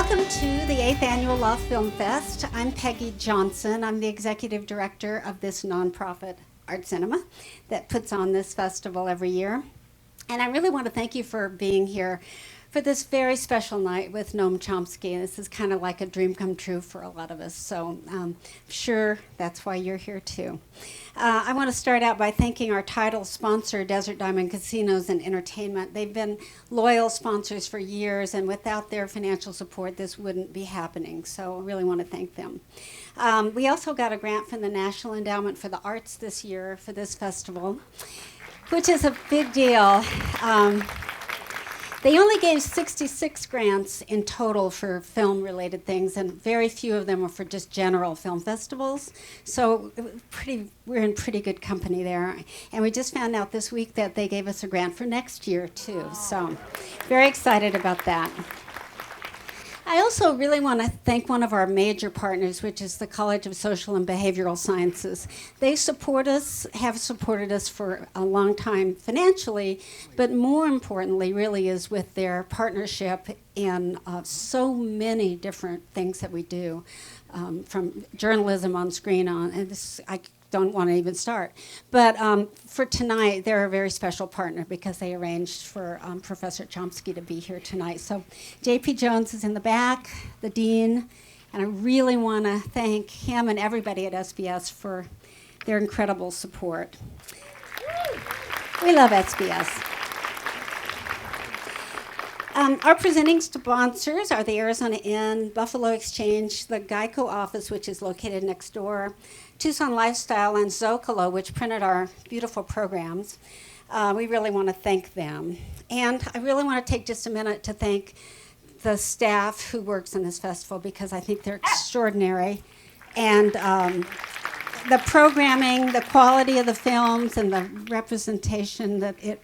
Welcome to the 8th Annual Loft Film Fest. I'm Peggy Johnson. I'm the executive director of this nonprofit art cinema that puts on this festival every year. And I really want to thank you for being here for this very special night with Noam Chomsky. This is kind of like a dream come true for a lot of us, so I'm sure that's why you're here too. I want to start out by thanking our title sponsor, Desert Diamond Casinos and Entertainment. They've been loyal sponsors for years, and without their financial support, this wouldn't be happening, so I really want to thank them. We also got a grant from the National Endowment for the Arts this year for this festival, which is a big deal. They only gave 66 grants in total for film-related things, and very few of them were for just general film festivals. So we're in pretty good company there. And we just found out this week that they gave us a grant for next year, too. So very excited about that. I also really want to thank one of our major partners, which is the College of Social and Behavioral Sciences. They support us, have supported us for a long time financially, but more importantly really is with their partnership in so many different things that we do, from journalism on screen on, and this, I don't want to even start. But for tonight, they're a very special partner because they arranged for Professor Chomsky to be here tonight. So J.P. Jones is in the back, the dean, and I really want to thank him and everybody at SBS for their incredible support. We love SBS. Our presenting sponsors are the Arizona Inn, Buffalo Exchange, the Geico office, which is located next door, Tucson Lifestyle, and Zocalo, which printed our beautiful programs. We really want to thank them. And I really want to take just a minute to thank the staff who works in this festival, because I think they're extraordinary. And the programming, the quality of the films, and the representation that it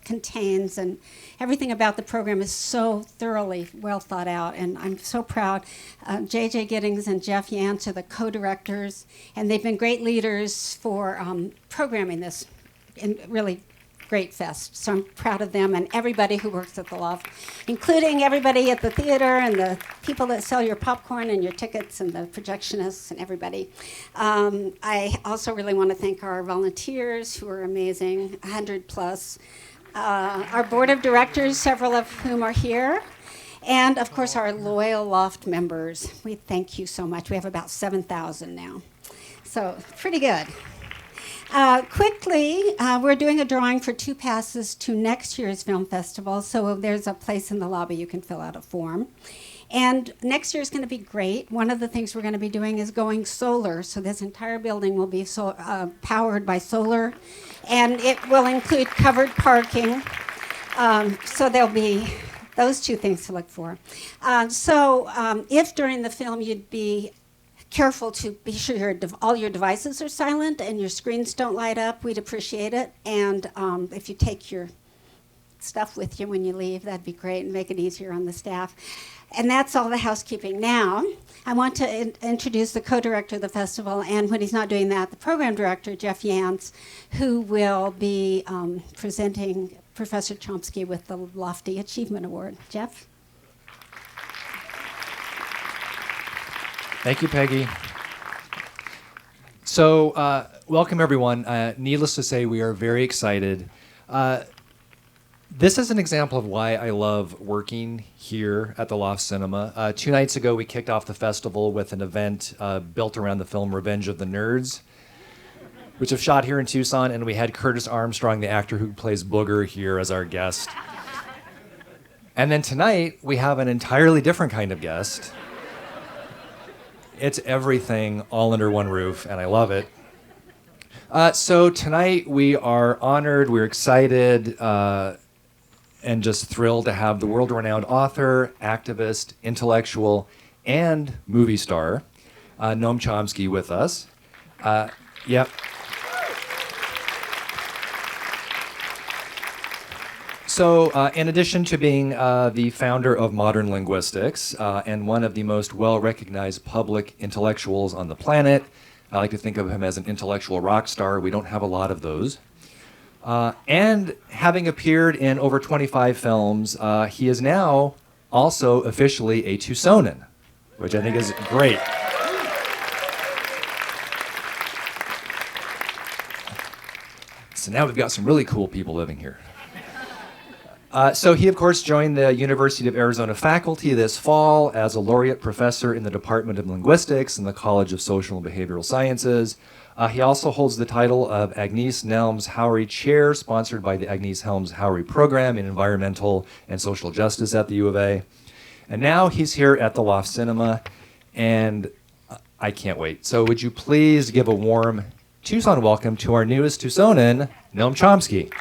contains, and everything about the program is so thoroughly well thought out, and I'm so proud. J.J. Giddings and Jeff Yance are the co-directors, and they've been great leaders for programming this really great fest. So I'm proud of them and everybody who works at the Loft, including everybody at the theater and the people that sell your popcorn and your tickets and the projectionists and everybody. I also really want to thank our volunteers who are amazing, 100 plus. Our board of directors, several of whom are here, and of course our loyal Loft members. We thank you so much. We have about 7,000 now, so pretty good. Quickly, we're doing a drawing for 2 passes to next year's film festival, so there's a place in the lobby you can fill out a form. And next year is going to be great. One of the things we're going to be doing is going solar. So this entire building will be powered by solar. And it will include covered parking. So there'll be those 2 things to look for. If during the film you'd be careful to be sure all your devices are silent and your screens don't light up, we'd appreciate it. And if you take your stuff with you when you leave, that'd be great, and make it easier on the staff. And that's all the housekeeping. Now, I want to introduce the co-director of the festival, and when he's not doing that, the program director, Jeff Yance, who will be presenting Professor Chomsky with the Lofty Achievement Award. Jeff? Thank you, Peggy. So, welcome everyone. Needless to say, we are very excited. This is an example of why I love working here at the Loft Cinema. 2 nights ago, we kicked off the festival with an event built around the film Revenge of the Nerds, which is shot here in Tucson, and we had Curtis Armstrong, the actor who plays Booger, here as our guest. And then tonight, we have an entirely different kind of guest. It's everything all under one roof, and I love it. So tonight, we are honored, we're excited, and just thrilled to have the world-renowned author, activist, intellectual, and movie star, Noam Chomsky, with us. Yep. So, in addition to being the founder of modern linguistics and one of the most well-recognized public intellectuals on the planet, I like to think of him as an intellectual rock star. We don't have a lot of those. And having appeared in over 25 films, he is now also officially a Tucsonan, which I think is great. So now we've got some really cool people living here. So he, of course, joined the University of Arizona faculty this fall as a laureate professor in the Department of Linguistics in the College of Social and Behavioral Sciences. He also holds the title of Agnes Nelms-Houry Chair, sponsored by the Agnes Helms-Houry Program in Environmental and Social Justice at the U of A. And now he's here at the Loft Cinema, and I can't wait. So would you please give a warm Tucson welcome to our newest Tucsonan, Noam Chomsky.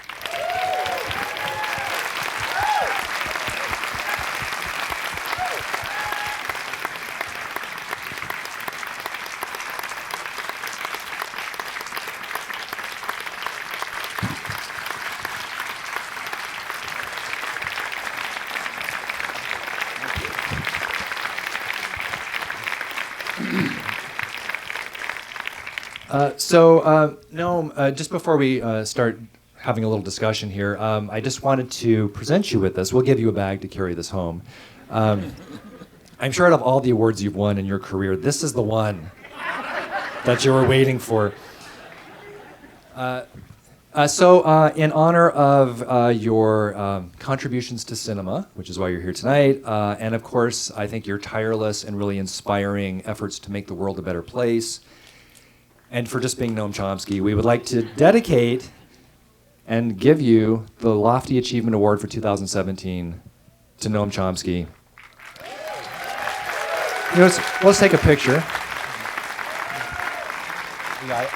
Noam, just before we start having a little discussion here, I just wanted to present you with this. We'll give you a bag to carry this home. I'm sure out of all the awards you've won in your career, this is the one that you were waiting for. In honor of your contributions to cinema, which is why you're here tonight, and of course, I think your tireless and really inspiring efforts to make the world a better place, and for just being Noam Chomsky, we would like to dedicate and give you the Lofty Achievement Award for 2017 to Noam Chomsky. Let's take a picture. You got it?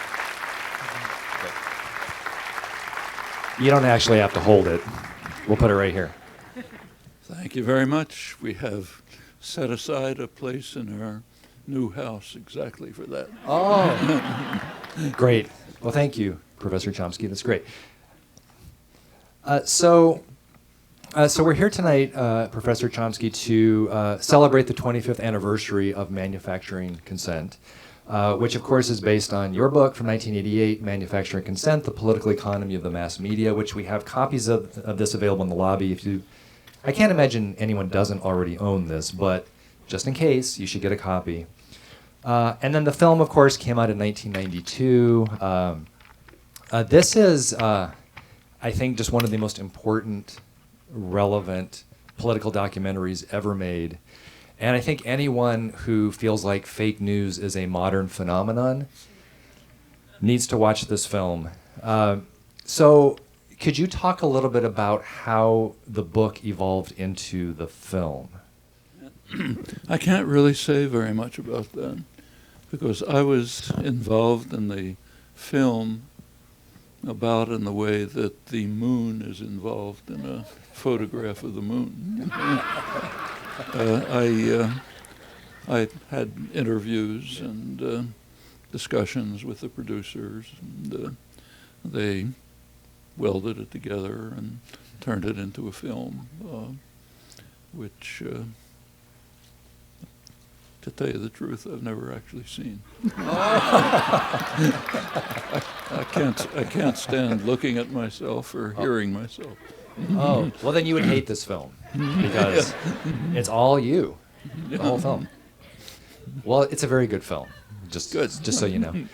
You don't actually have to hold it. We'll put it right here. Thank you very much. We have set aside a place in our new house exactly for that. Oh, great. Well, thank you, Professor Chomsky. That's great. So we're here tonight, Professor Chomsky, to celebrate the 25th anniversary of manufacturing consent, which, of course, is based on your book from 1988, Manufacturing Consent, The Political Economy of the Mass Media, which we have copies of this available in the lobby. I can't imagine anyone doesn't already own this, but just in case, you should get a copy. And then the film, of course, came out in 1992. This is, I think, just one of the most important, relevant political documentaries ever made. And I think anyone who feels like fake news is a modern phenomenon needs to watch this film. So could you talk a little bit about how the book evolved into the film? I can't really say very much about that because I was involved in the film about in the way that the moon is involved in a photograph of the moon. I had interviews and discussions with the producers, and they welded it together and turned it into a film, which, to tell you the truth, I've never actually seen. I can't stand looking at myself or hearing myself. Oh, well then you would hate this film because it's all you, the whole film. Well, it's a very good film, just so you know.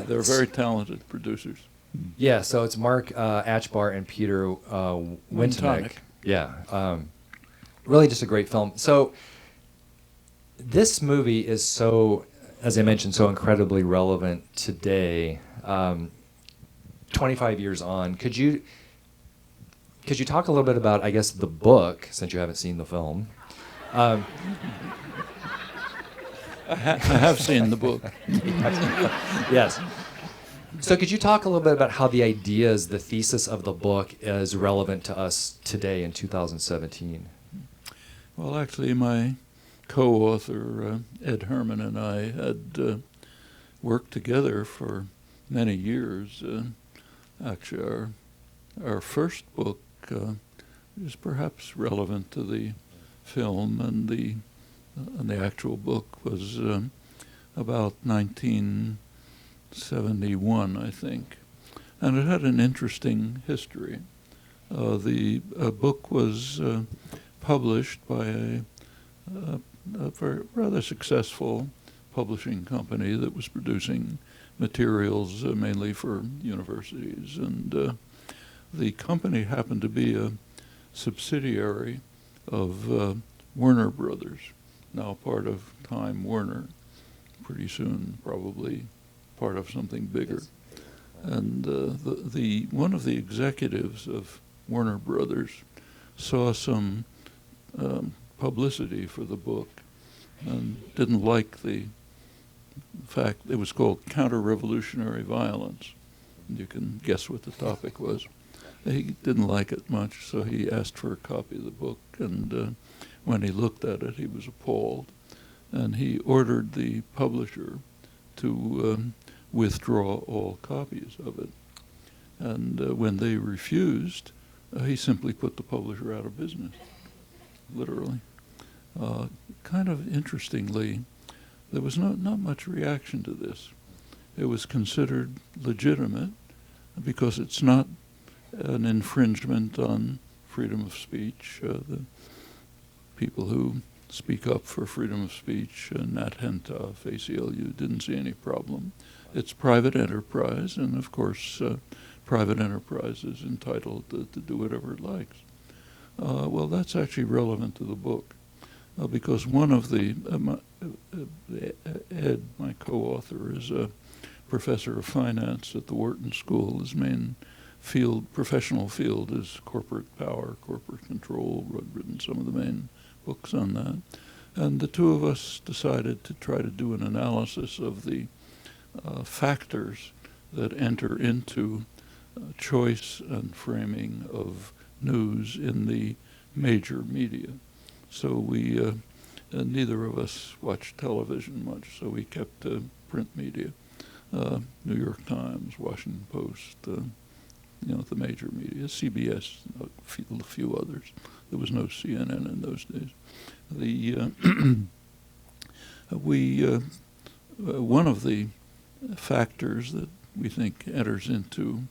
They're very talented producers. Yeah, so it's Mark Achbar and Peter Wintonick. Yeah, really just a great film. So this movie is so, as I mentioned, so incredibly relevant today, 25 years on. Could you talk a little bit about, I guess, the book, since you haven't seen the film? I have seen the book. Yes. So could you talk a little bit about how the ideas, the thesis of the book is relevant to us today in 2017? Well, actually, my co-author, Ed Herman, and I had worked together for many years. Actually, our first book is perhaps relevant to the film, and the actual book was about 1971, I think, and it had an interesting history. The book was published by a very rather successful publishing company that was producing materials mainly for universities. And the company happened to be a subsidiary of Warner Brothers, now part of Time Warner, pretty soon probably part of something bigger. And the one of the executives of Warner Brothers saw some publicity for the book and didn't like the fact it was called Counter-Revolutionary Violence. And you can guess what the topic was. He didn't like it much, so he asked for a copy of the book, and when he looked at it, he was appalled. And he ordered the publisher to withdraw all copies of it. And when they refused, he simply put the publisher out of business, literally. Kind of interestingly, there was not much reaction to this. It was considered legitimate because it's not an infringement on freedom of speech. The people who speak up for freedom of speech, Nat Henta, ACLU, didn't see any problem. It's private enterprise, and of course, private enterprise is entitled to do whatever it likes. Well, that's actually relevant to the book, because one of the, Ed, my co-author, is a professor of finance at the Wharton School. His main professional field is corporate power, corporate control. I've written some of the main books on that. And the two of us decided to try to do an analysis of the factors that enter into choice and framing of news in the major media. So we, neither of us watched television much, so we kept print media, New York Times, Washington Post, the major media, CBS, a few others. There was no CNN in those days. One of the factors that we think enters into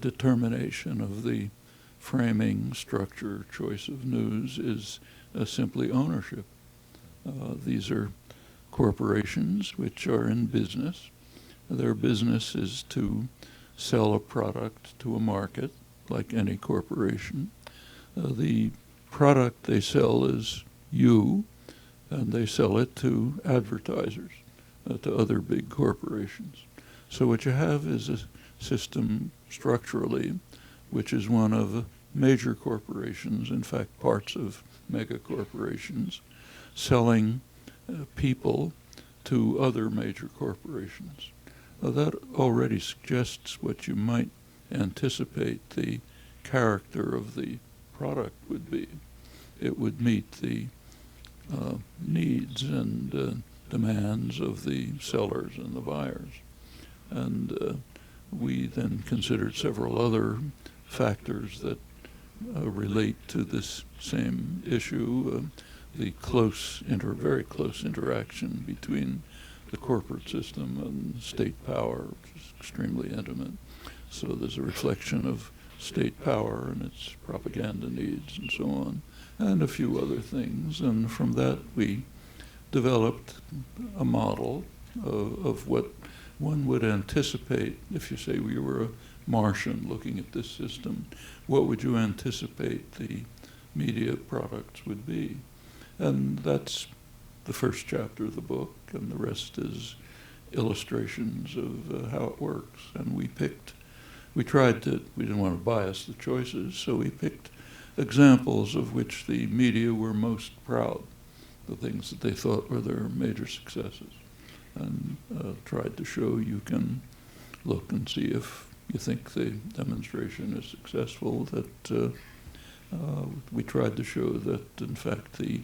determination of the framing, structure, choice of news is simply ownership. These are corporations which are in business. Their business is to sell a product to a market, like any corporation. The product they sell is you, and they sell it to advertisers, to other big corporations. So what you have is a system structurally which is one of major corporations, in fact parts of mega corporations, selling people to other major corporations. That already suggests what you might anticipate the character of the product would be. It would meet the needs and demands of the sellers and the buyers. And we then considered several other factors that relate to this same issue, the very close interaction between the corporate system and state power, which is extremely intimate. So there's a reflection of state power and its propaganda needs and so on, and a few other things. And from that we developed a model of what one would anticipate if you say we were a Martian looking at this system. What would you anticipate the media products would be? And that's the first chapter of the book, and the rest is illustrations of how it works. And we didn't want to bias the choices, so we picked examples of which the media were most proud, the things that they thought were their major successes, and tried to show you can look and see if you think the demonstration is successful, that we tried to show that, in fact, the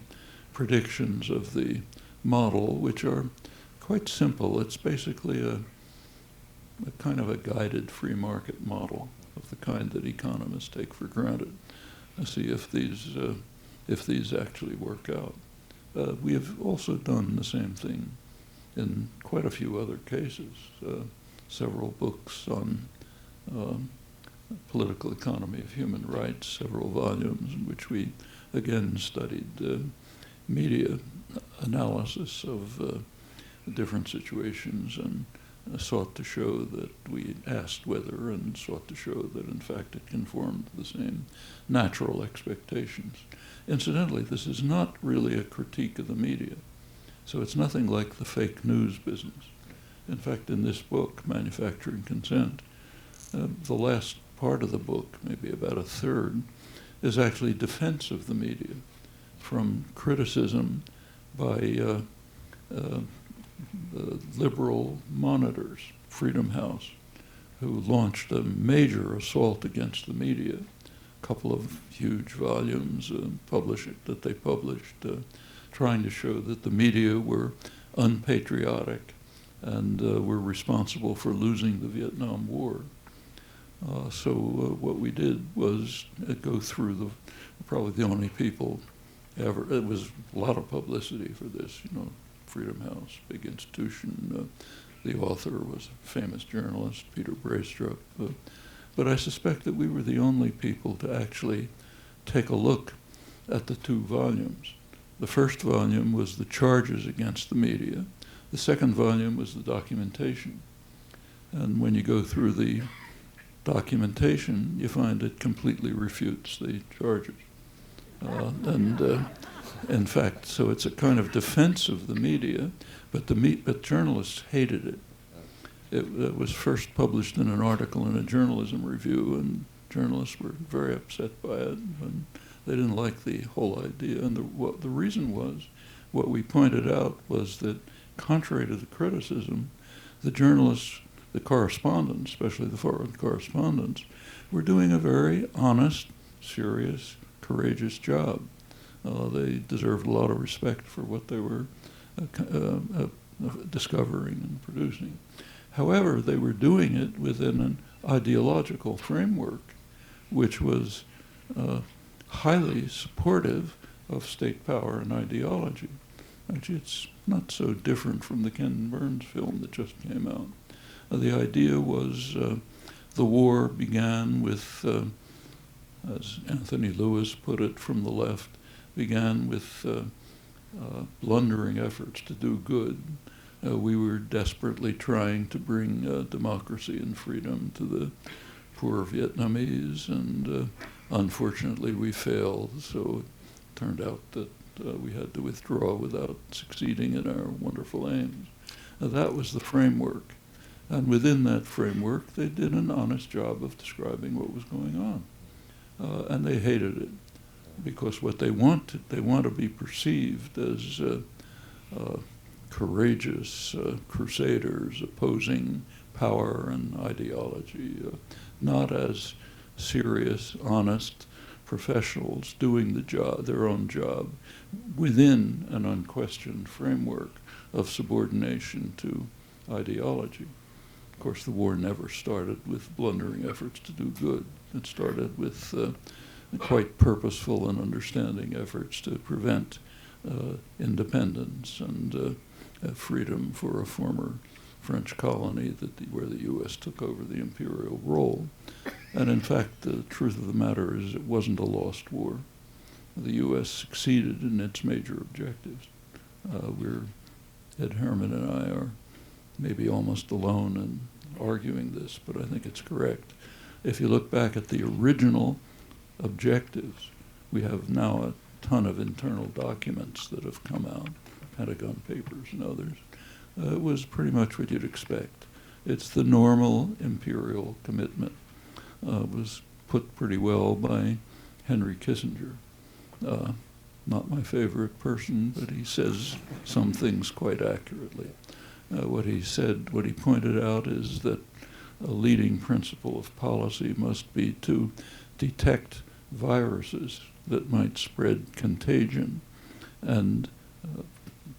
predictions of the model, which are quite simple. It's basically a kind of a guided free market model of the kind that economists take for granted. See if these actually work out. We have also done the same thing in quite a few other cases. Several books on political economy of human rights, several volumes in which we again studied media analysis of different situations and sought to show that we asked whether and sought to show that in fact it conformed to the same natural expectations. Incidentally, this is not really a critique of the media, so it's nothing like the fake news business. In fact, in this book, Manufacturing Consent, the last part of the book, maybe about a third, is actually defense of the media from criticism by the liberal monitors, Freedom House, who launched a major assault against the media, a couple of huge volumes that they published, trying to show that the media were unpatriotic and were responsible for losing the Vietnam War. So what we did was go through probably the only people ever. It was a lot of publicity for this, Freedom House, big institution. The author was a famous journalist, Peter Braystrup. But I suspect that we were the only people to actually take a look at the two volumes. The first volume was the charges against the media. The second volume was the documentation. And when you go through the documentation, you find it completely refutes the charges. In fact, so it's a kind of defense of the media, but journalists hated it. It was first published in an article in a journalism review, and journalists were very upset by it, and they didn't like the whole idea. And the reason was, what we pointed out was that, contrary to the criticism, the journalists, the correspondents, especially the foreign correspondents, were doing a very honest, serious, courageous job. They deserved a lot of respect for what they were discovering and producing. However, they were doing it within an ideological framework which was highly supportive of state power and ideology. Actually, it's not so different from the Ken Burns film that just came out. The idea was the war began with, as Anthony Lewis put it from the left, began with blundering efforts to do good. We were desperately trying to bring democracy and freedom to the poor Vietnamese, and unfortunately we failed, so it turned out that we had to withdraw without succeeding in our wonderful aims. That was the framework. And within that framework, they did an honest job of describing what was going on. And they hated it, because what they want to be perceived as courageous crusaders opposing power and ideology, not as serious, honest professionals doing the job, their own job, within an unquestioned framework of subordination to ideology. Of course, the war never started with blundering efforts to do good. It started with quite purposeful and understanding efforts to prevent independence and freedom for a former French colony where the U.S. took over the imperial role. And in fact, the truth of the matter is it wasn't a lost war. The U.S. succeeded in its major objectives. Ed Herman and I are maybe almost alone in arguing this, but I think it's correct. If you look back at the original objectives, we have now a ton of internal documents that have come out, Pentagon Papers and others. It was pretty much what you'd expect. It's the normal imperial commitment. It was put pretty well by Henry Kissinger. Not my favorite person, but he says some things quite accurately. What he pointed out is that a leading principle of policy must be to detect viruses that might spread contagion and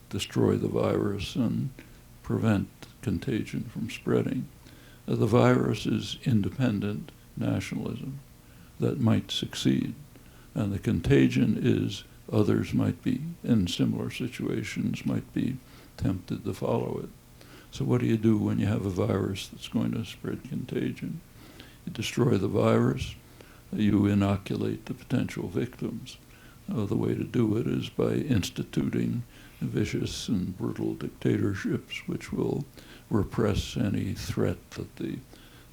destroy the virus and prevent contagion from spreading. The virus is independent nationalism that might succeed, and the contagion is others might be in similar situations, might be tempted to follow it. So what do you do when you have a virus that's going to spread contagion? You destroy the virus, you inoculate the potential victims. the way to do it is by instituting vicious and brutal dictatorships which will repress any threat that the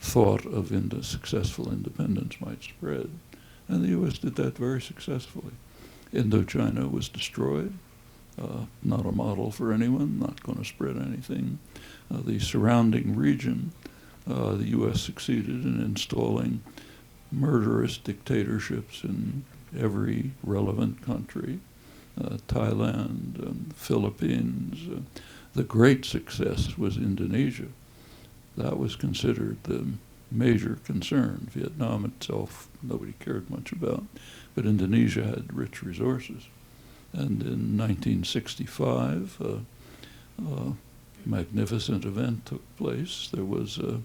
thought of successful independence might spread. And the U.S. did that very successfully. Indochina was destroyed, not a model for anyone, not going to spread anything. The surrounding region, the U.S. succeeded in installing murderous dictatorships in every relevant country, Thailand, Philippines. The great success was Indonesia. That was considered the major concern. Vietnam itself, nobody cared much about, but Indonesia had rich resources. And in 1965, a magnificent event took place. There was a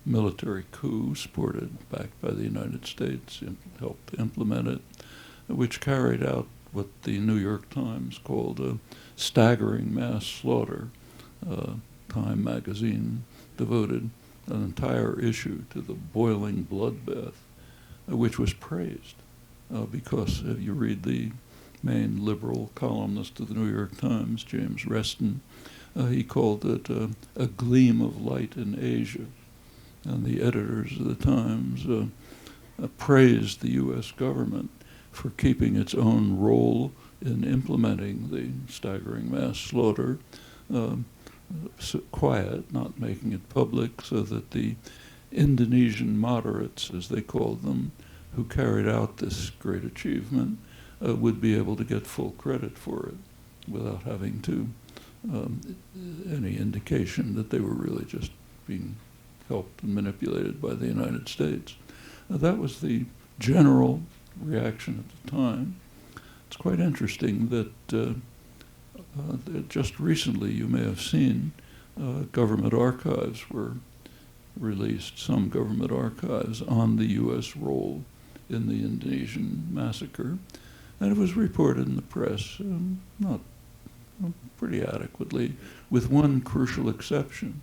military coup supported, backed by the United States, helped implement it, which carried out what the New York Times called a staggering mass slaughter. Time magazine devoted an entire issue to the boiling bloodbath, which was praised because if you read the main liberal columnist of the New York Times, James Reston, he called it a gleam of light in Asia. And the editors of the Times praised the U.S. government for keeping its own role in implementing the staggering mass slaughter quiet, not making it public, so that the Indonesian moderates, as they called them, who carried out this great achievement, would be able to get full credit for it without having to any indication that they were really just being helped and manipulated by the United States. That was the general reaction at the time. It's quite interesting that just recently, you may have seen, government archives were released, some government archives on the U.S. role in the Indonesian massacre. And it was reported in the press, not pretty adequately, with one crucial exception.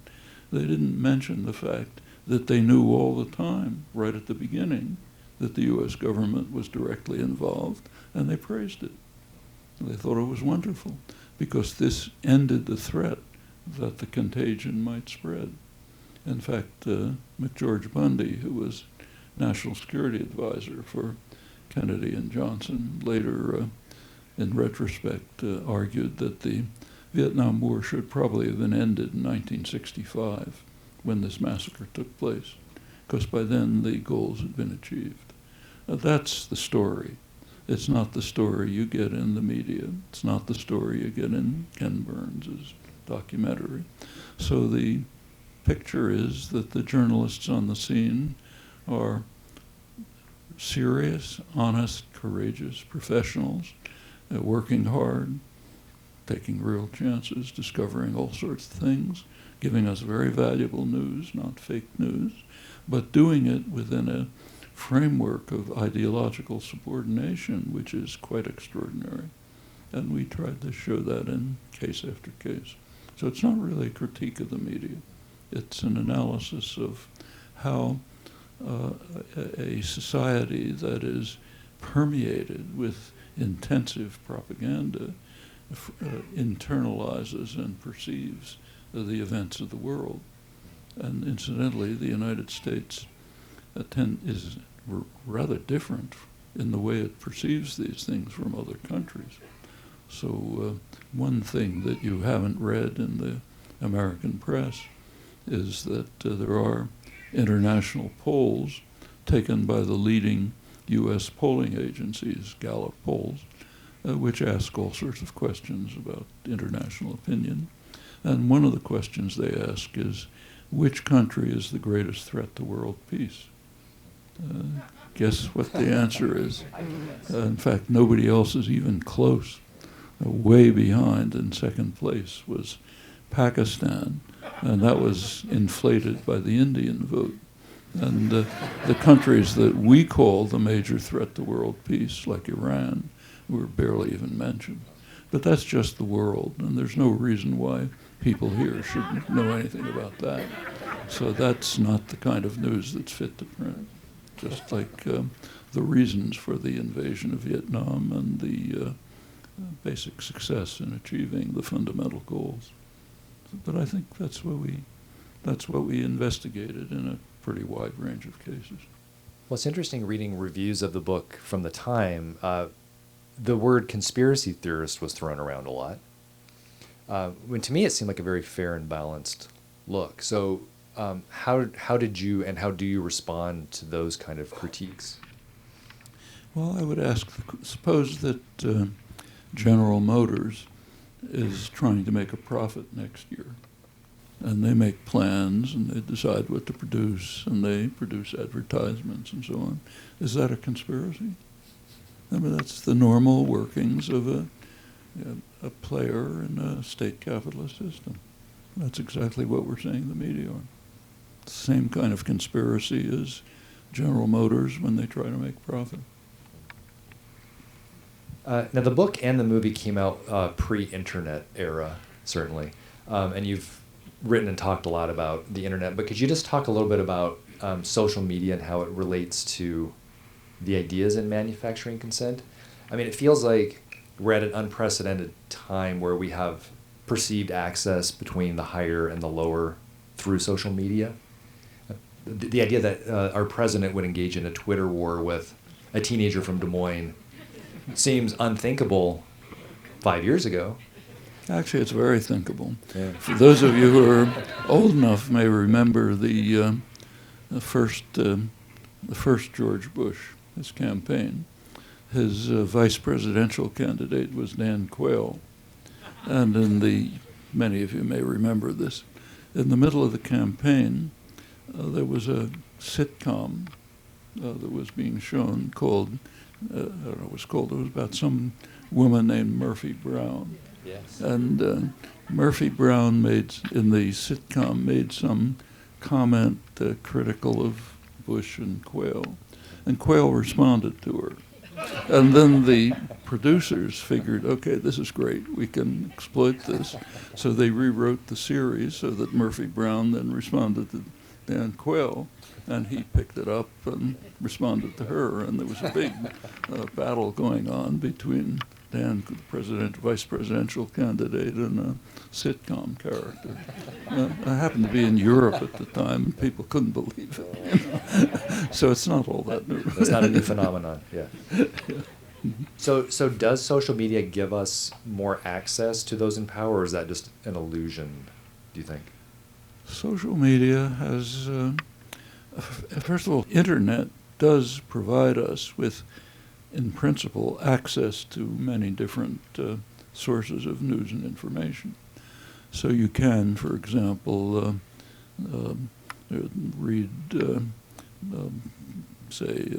They didn't mention the fact that they knew all the time, right at the beginning, that the U.S. government was directly involved, and they praised it. They thought it was wonderful, because this ended the threat that the contagion might spread. In fact, McGeorge Bundy, who was National Security Advisor for Kennedy and Johnson, later, in retrospect, argued that the Vietnam War should probably have been ended in 1965, when this massacre took place, because by then the goals had been achieved. That's the story. It's not the story you get in the media. It's not the story you get in Ken Burns' documentary. So the picture is that the journalists on the scene are serious, honest, courageous professionals, working hard, taking real chances, discovering all sorts of things, giving us very valuable news, not fake news, but doing it within a framework of ideological subordination, which is quite extraordinary. And we tried to show that in case after case. So it's not really a critique of the media. It's an analysis of how a society that is permeated with intensive propaganda internalizes and perceives the events of the world. And incidentally, the United States is rather different in the way it perceives these things from other countries. So one thing that you haven't read in the American press is that there are international polls taken by the leading U.S. polling agencies, Gallup polls, which ask all sorts of questions about international opinion. And one of the questions they ask is, which country is the greatest threat to world peace? Guess what the answer is? In fact, nobody else is even close. Way behind in second place was Pakistan, and that was inflated by the Indian vote. And the countries that we call the major threat to world peace, like Iran, were barely even mentioned. But that's just the world, and there's no reason why people here shouldn't know anything about that. So that's not the kind of news that's fit to print. Just like the reasons for the invasion of Vietnam and the basic success in achieving the fundamental goals. But I think that's what we investigated in a pretty wide range of cases. Well, it's interesting reading reviews of the book from the time. The word conspiracy theorist was thrown around a lot. When to me it seemed like a very fair and balanced look. So how did you and how do you respond to those kind of critiques? Well, I would ask, suppose that General Motors is trying to make a profit next year, and they make plans and they decide what to produce and they produce advertisements and so on. Is that a conspiracy? I mean, that's the normal workings of a player in a state capitalist system. That's exactly what we're saying the media are. The same kind of conspiracy as General Motors when they try to make profit. Now, the book and the movie came out pre-internet era, certainly, and you've written and talked a lot about the internet, but could you just talk a little bit about social media and how it relates to the ideas in manufacturing consent? I mean, it feels like we're at an unprecedented time where we have perceived access between the higher and the lower through social media. The idea that our president would engage in a Twitter war with a teenager from Des Moines seems unthinkable 5 years ago. Actually, it's very thinkable. Yeah. For those of you who are old enough may remember the first George Bush, his campaign. His vice presidential candidate was Dan Quayle. And many of you may remember this, in the middle of the campaign, there was a sitcom that was being shown called, I don't know what it was called, it was about some woman named Murphy Brown. Yes. And Murphy Brown in the sitcom made some comment critical of Bush and Quayle. And Quayle responded to her. And then the producers figured, okay, this is great, we can exploit this. So they rewrote the series so that Murphy Brown then responded to Dan Quayle, and he picked it up and responded to her, and there was a big battle going on between Dan, the vice presidential candidate, and a sitcom character. I happened to be in Europe at the time, and people couldn't believe it. So it's not all that new. That's not a new phenomenon, yeah. So does social media give us more access to those in power, or is that just an illusion, do you think? Social media has, first of all, internet does provide us with, in principle, access to many different sources of news and information. So you can, for example, read, say,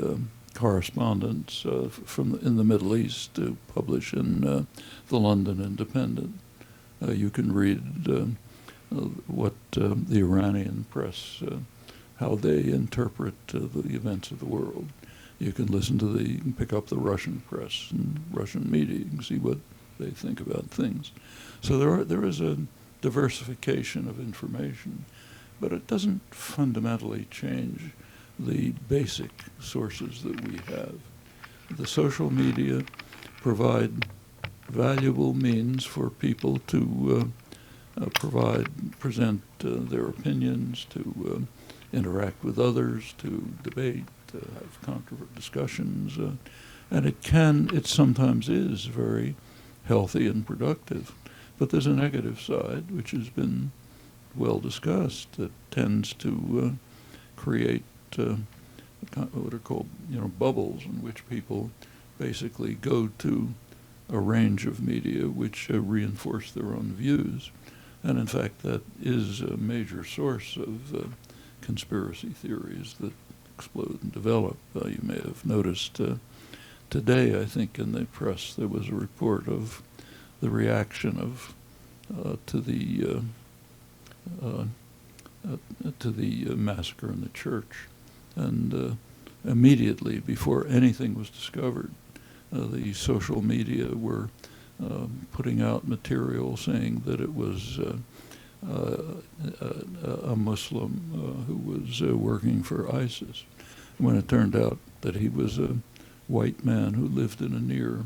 correspondence in the Middle East to publish in the London Independent. You can read what the Iranian press, how they interpret the events of the world. You can you can pick up the Russian press and Russian media. You can see what they think about things. So there is a diversification of information, but it doesn't fundamentally change the basic sources that we have. The social media provide valuable means for people to present their opinions, to interact with others, to debate, have controversial discussions, and it sometimes is very healthy and productive. But there's a negative side, which has been well discussed, that tends to create what are called, bubbles in which people basically go to a range of media which reinforce their own views. And in fact, that is a major source of conspiracy theories that explode and develop. You may have noticed today, I think, in the press, there was a report of the reaction to the massacre in the church. And immediately, before anything was discovered, the social media were putting out material saying that it was a Muslim who was working for ISIS, when it turned out that he was a white man who lived in a near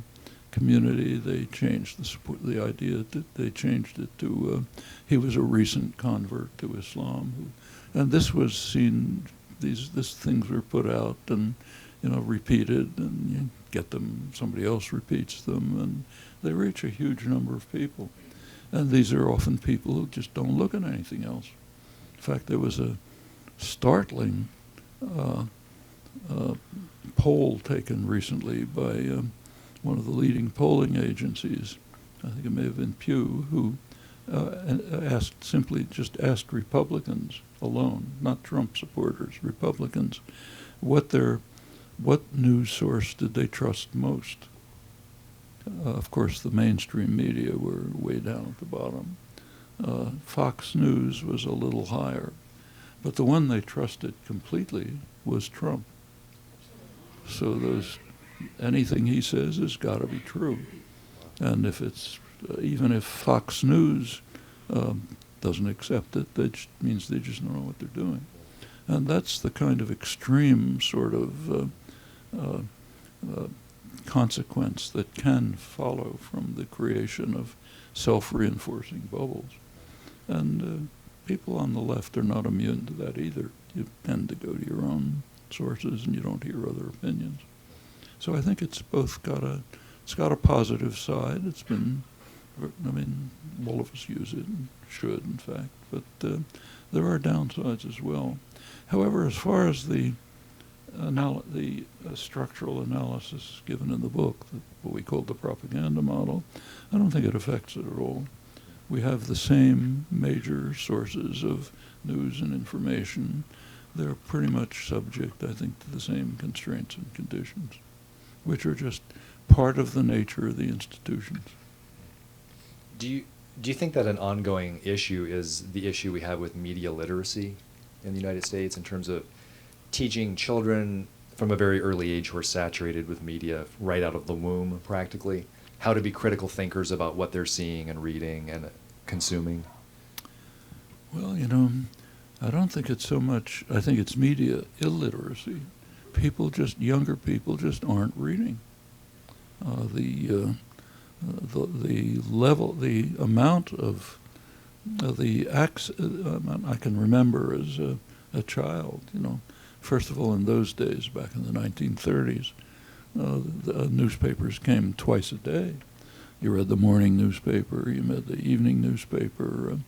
community. They changed the idea that they changed it to he was a recent convert to Islam, and this was seen. These things were put out and repeated, and you get them. Somebody else repeats them, and they reach a huge number of people. And these are often people who just don't look at anything else. In fact, there was a startling poll taken recently by one of the leading polling agencies, I think it may have been Pew, who asked Republicans alone, not Trump supporters, Republicans, what news source did they trust most? Of course, the mainstream media were way down at the bottom. Fox News was a little higher, but the one they trusted completely was Trump. So anything he says has got to be true, and if it's even if Fox News doesn't accept it, that means they just don't know what they're doing, and that's the kind of extreme sort of consequence that can follow from the creation of self-reinforcing bubbles. And people on the left are not immune to that either. You tend to go to your own sources and you don't hear other opinions. So I think it's got a positive side. It's been, all of us use it and should, in fact, but there are downsides as well. However, as far as the structural analysis given in the book, what we call the propaganda model, I don't think it affects it at all. We have the same major sources of news and information. They're pretty much subject, I think, to the same constraints and conditions, which are just part of the nature of the institutions. Do you think that an ongoing issue is the issue we have with media literacy in the United States in terms of teaching children from a very early age who are saturated with media right out of the womb, practically, how to be critical thinkers about what they're seeing and reading and consuming? Well, I don't think it's so much, I think it's media illiteracy. Younger people just aren't reading. The level, the amount of I can remember as a child, first of all, in those days, back in the 1930s, the newspapers came twice a day. You read the morning newspaper, you read the evening newspaper.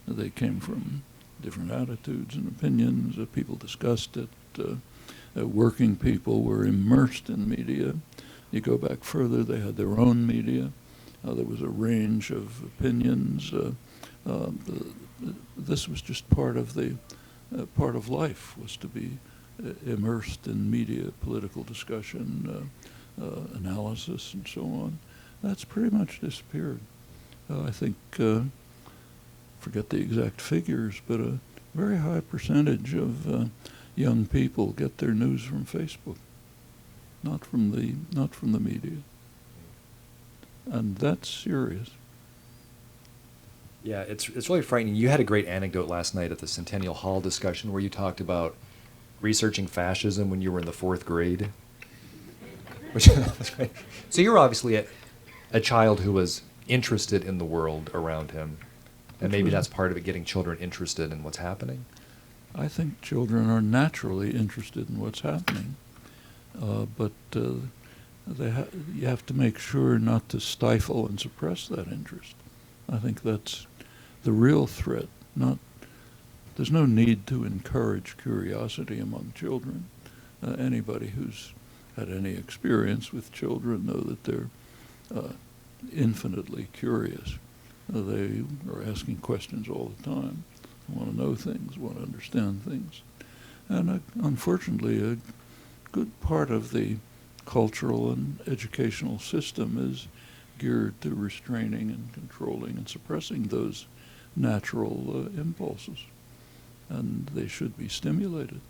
They came from different attitudes and opinions. People discussed it. Working people were immersed in media. You go back further, they had their own media. There was a range of opinions. This was just part of life, was to be immersed in media, political discussion, analysis, and so on. That's pretty much disappeared. I think, forget the exact figures, but a very high percentage of young people get their news from Facebook, not from the media, and that's serious. Yeah, it's really frightening. You had a great anecdote last night at the Centennial Hall discussion where you talked about researching fascism when you were in the 4th grade. Which was great. So you were obviously a child who was interested in the world around him, and maybe that's part of it, getting children interested in what's happening. I think children are naturally interested in what's happening, but you have to make sure not to stifle and suppress that interest. I think that's the real threat. There's no need to encourage curiosity among children. Anybody who's had any experience with children know that they're infinitely curious. They are asking questions all the time. They want to know things, want to understand things. And unfortunately, a good part of the cultural and educational system is geared to restraining and controlling and suppressing those natural impulses. And they should be stimulated.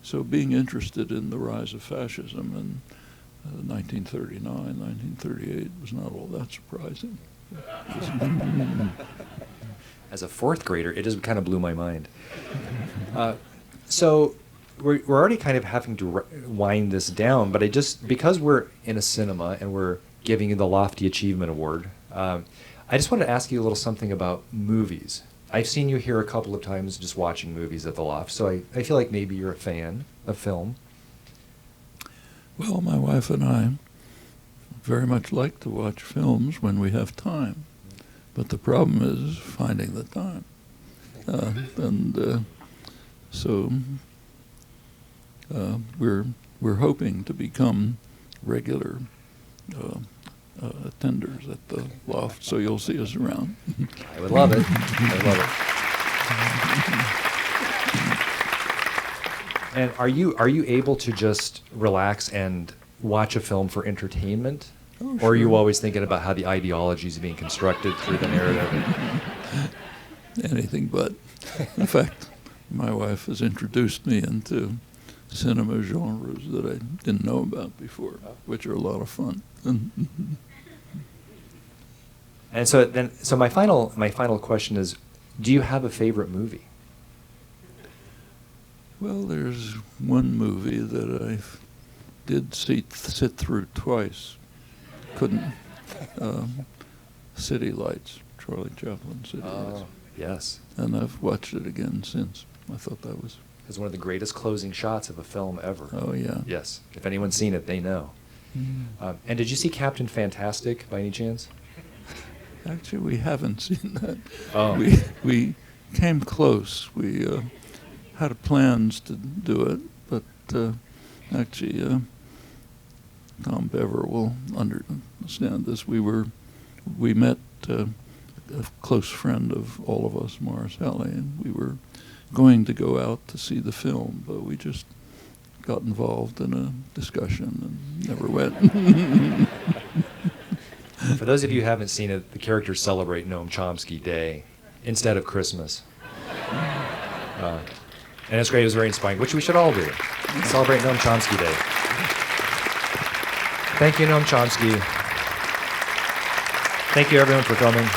So being interested in the rise of fascism in 1939, 1938 was not all that surprising. As a 4th grader, it just kind of blew my mind. So we're already kind of having to wind this down, but because we're in a cinema and we're giving you the Lofty Achievement Award, I just wanted to ask you a little something about movies. I've seen you here a couple of times just watching movies at the Loft, so I feel like maybe you're a fan of film. Well, my wife and I very much like to watch films when we have time, but the problem is finding the time. So we're hoping to become regular attenders at the Loft, so you'll see us around. I would love it. I would love it. And are you able to just relax and watch a film for entertainment? Oh, or are you sure. always thinking about how the ideology is being constructed through the narrative? Anything but. In fact, my wife has introduced me into cinema genres that I didn't know about before, which are a lot of fun. And so my final question is, do you have a favorite movie? Well, there's one movie that I did sit through twice. Couldn't. City Lights, Charlie Chaplin, City Lights. Yes. And I've watched it again since. I thought that was... It's one of the greatest closing shots of a film ever. Oh, yeah. Yes. If anyone's seen it, they know. And did you see Captain Fantastic by any chance? Actually, we haven't seen that. Oh. We came close. We had plans to do it, but actually, Tom Bever will understand this. We met a close friend of all of us, Morris Alley, and we were going to go out to see the film, but we just got involved in a discussion and never went. For those of you who haven't seen it, the characters celebrate Noam Chomsky Day instead of Christmas. And it's great. It was very inspiring, which we should all do. Celebrate Noam Chomsky Day. Thank you, Noam Chomsky. Thank you, everyone, for coming.